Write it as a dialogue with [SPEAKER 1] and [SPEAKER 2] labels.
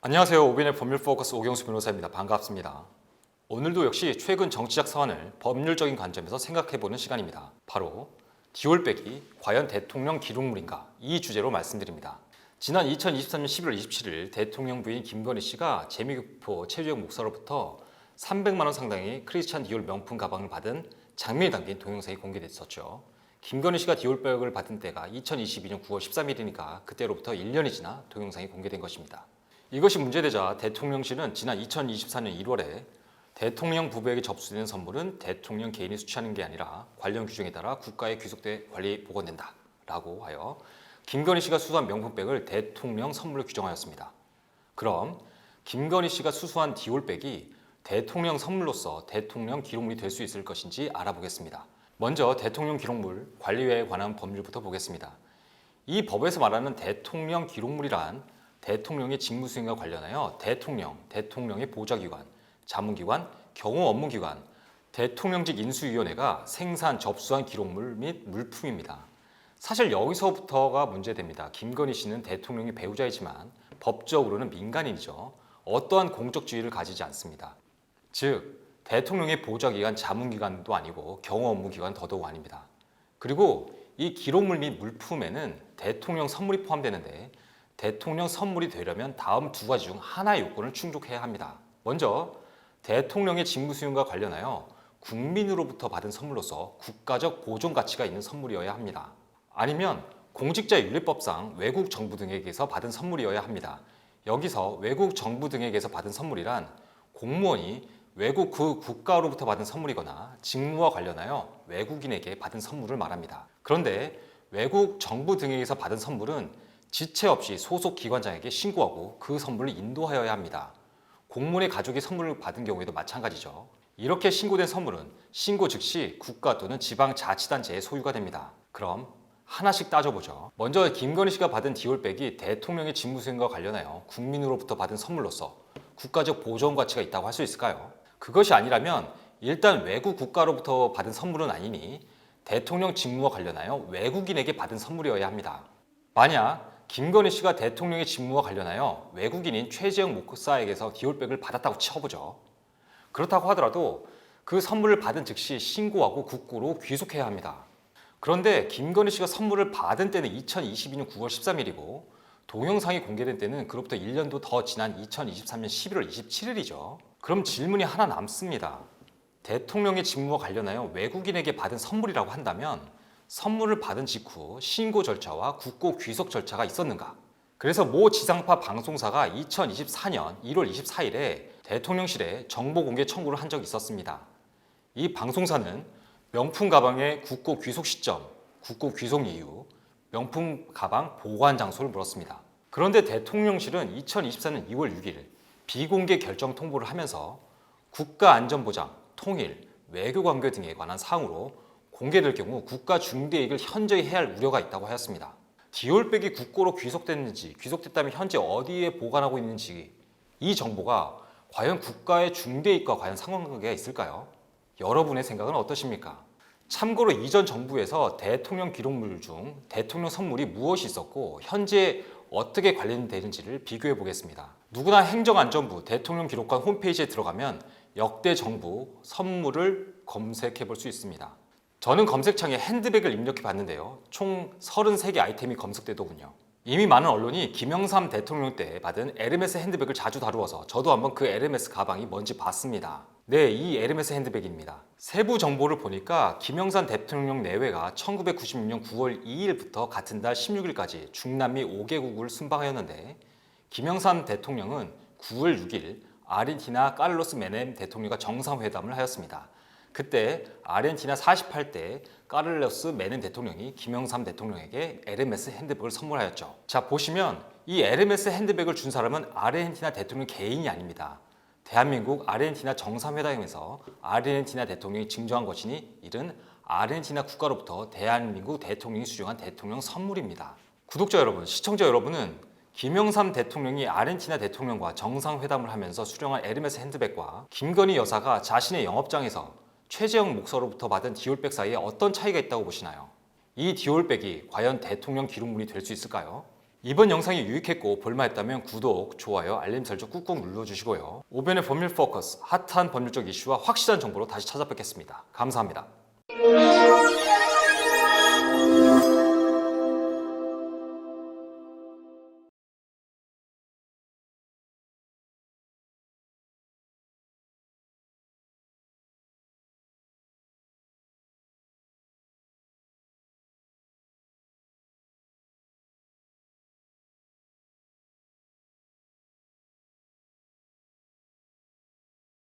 [SPEAKER 1] 안녕하세요. 오빈의 법률 포커스 오경수 변호사입니다. 반갑습니다. 오늘도 역시 최근 정치적 사안을 법률적인 관점에서 생각해보는 시간입니다. 바로 디올 빼기 과연 대통령 기록물인가 이 주제로 말씀드립니다. 지난 2023년 11월 27일 대통령 부인 김건희 씨가 재미교포 최주영 목사로부터 300만 원 상당의 크리스찬 디올 명품 가방을 받은 장면이 담긴 동영상이 공개됐었죠. 김건희 씨가 디올백을 받은 때가 2022년 9월 13일이니까 그때로부터 1년이 지나 동영상이 공개된 것입니다. 이것이 문제되자 대통령실은 지난 2024년 1월에 대통령 부부에게 접수되는 선물은 대통령 개인이 수취하는 게 아니라 관련 규정에 따라 국가에 귀속돼 관리 보건된다 라고 하여 김건희 씨가 수수한 명품백을 대통령 선물로 규정하였습니다. 그럼 김건희 씨가 수수한 디올백이 대통령 선물로서 대통령 기록물이 될 수 있을 것인지 알아보겠습니다. 먼저 대통령 기록물 관리회에 관한 법률부터 보겠습니다. 이 법에서 말하는 대통령 기록물이란 대통령의 직무 수행과 관련하여 대통령, 대통령의 보좌기관, 자문기관, 경호 업무기관, 대통령직 인수위원회가 생산, 접수한 기록물 및 물품입니다. 사실 여기서부터가 문제됩니다. 김건희 씨는 대통령의 배우자이지만 법적으로는 민간인이죠. 어떠한 공적 지위를 가지지 않습니다. 즉, 대통령의 보좌기관, 자문기관도 아니고 경호 업무기관 더더욱 아닙니다. 그리고 이 기록물 및 물품에는 대통령 선물이 포함되는데 대통령 선물이 되려면 다음 두 가지 중 하나의 요건을 충족해야 합니다. 먼저 대통령의 직무 수행과 관련하여 국민으로부터 받은 선물로서 국가적 보존 가치가 있는 선물이어야 합니다. 아니면 공직자 윤리법상 외국 정부 등에게서 받은 선물이어야 합니다. 여기서 외국 정부 등에게서 받은 선물이란 공무원이 외국 그 국가로부터 받은 선물이거나 직무와 관련하여 외국인에게 받은 선물을 말합니다. 그런데 외국 정부 등에게서 받은 선물은 지체 없이 소속 기관장에게 신고하고 그 선물을 인도하여야 합니다. 공무원의 가족이 선물을 받은 경우에도 마찬가지죠. 이렇게 신고된 선물은 신고 즉시 국가 또는 지방자치단체의 소유가 됩니다. 그럼 하나씩 따져보죠. 먼저 김건희 씨가 받은 디올백이 대통령의 직무수행과 관련하여 국민으로부터 받은 선물로서 국가적 보존 가치가 있다고 할 수 있을까요? 그것이 아니라면 일단 외국 국가로부터 받은 선물은 아니니 대통령 직무와 관련하여 외국인에게 받은 선물이어야 합니다. 만약 김건희 씨가 대통령의 직무와 관련하여 외국인인 최재형 목사에게서 디올백을 받았다고 쳐보죠. 그렇다고 하더라도 그 선물을 받은 즉시 신고하고 국고로 귀속해야 합니다. 그런데 김건희 씨가 선물을 받은 때는 2022년 9월 13일이고 동영상이 공개된 때는 그로부터 1년도 더 지난 2023년 11월 27일이죠. 그럼 질문이 하나 남습니다. 대통령의 직무와 관련하여 외국인에게 받은 선물이라고 한다면 선물을 받은 직후 신고 절차와 국고 귀속 절차가 있었는가? 그래서 모 지상파 방송사가 2024년 1월 24일에 대통령실에 정보 공개 청구를 한 적이 있었습니다. 이 방송사는 명품 가방의 국고 귀속 시점, 국고 귀속 이유, 명품 가방 보관 장소를 물었습니다. 그런데 대통령실은 2024년 2월 6일 비공개 결정 통보를 하면서 국가안전보장, 통일, 외교관계 등에 관한 사항으로 공개될 경우 국가 중대이익을 현저히 해할 우려가 있다고 하였습니다. 디올백이 국고로 귀속됐는지, 귀속됐다면 현재 어디에 보관하고 있는지 이 정보가 과연 국가의 중대이익과 과연 상관관계가 있을까요? 여러분의 생각은 어떠십니까? 참고로 이전 정부에서 대통령 기록물 중 대통령 선물이 무엇이 있었고 현재 어떻게 관련되는지를 비교해 보겠습니다. 누구나 행정안전부 대통령 기록관 홈페이지에 들어가면 역대 정부 선물을 검색해 볼 수 있습니다. 저는 검색창에 핸드백을 입력해 봤는데요. 총 33개 아이템이 검색되더군요. 이미 많은 언론이 김영삼 대통령 때 받은 에르메스 핸드백을 자주 다루어서 저도 한번 그 에르메스 가방이 뭔지 봤습니다. 네, 이 에르메스 핸드백입니다. 세부 정보를 보니까 김영삼 대통령 내외가 1996년 9월 2일부터 같은 달 16일까지 중남미 5개국을 순방하였는데 김영삼 대통령은 9월 6일 아르헨티나 카를로스 메넴 대통령과 정상회담을 하였습니다. 그때 아르헨티나 48대 카를로스 메넴 대통령이 김영삼 대통령에게 에르메스 핸드백을 선물하였죠. 자, 보시면 이 에르메스 핸드백을 준 사람은 아르헨티나 대통령 개인이 아닙니다. 대한민국 아르헨티나 정상회담에서 아르헨티나 대통령이 증정한 것이니 이는 아르헨티나 국가로부터 대한민국 대통령이 수령한 대통령 선물입니다. 구독자 여러분, 시청자 여러분은 김영삼 대통령이 아르헨티나 대통령과 정상회담을 하면서 수령한 에르메스 핸드백과 김건희 여사가 자신의 영업장에서 최재형 목사로부터 받은 디올백 사이에 어떤 차이가 있다고 보시나요? 이 디올백이 과연 대통령 기록물이 될 수 있을까요? 이번 영상이 유익했고 볼만했다면 구독, 좋아요, 알림 설정 꾹꾹 눌러주시고요. 오변의 법률 포커스, 핫한 법률적 이슈와 확실한 정보로 다시 찾아뵙겠습니다. 감사합니다.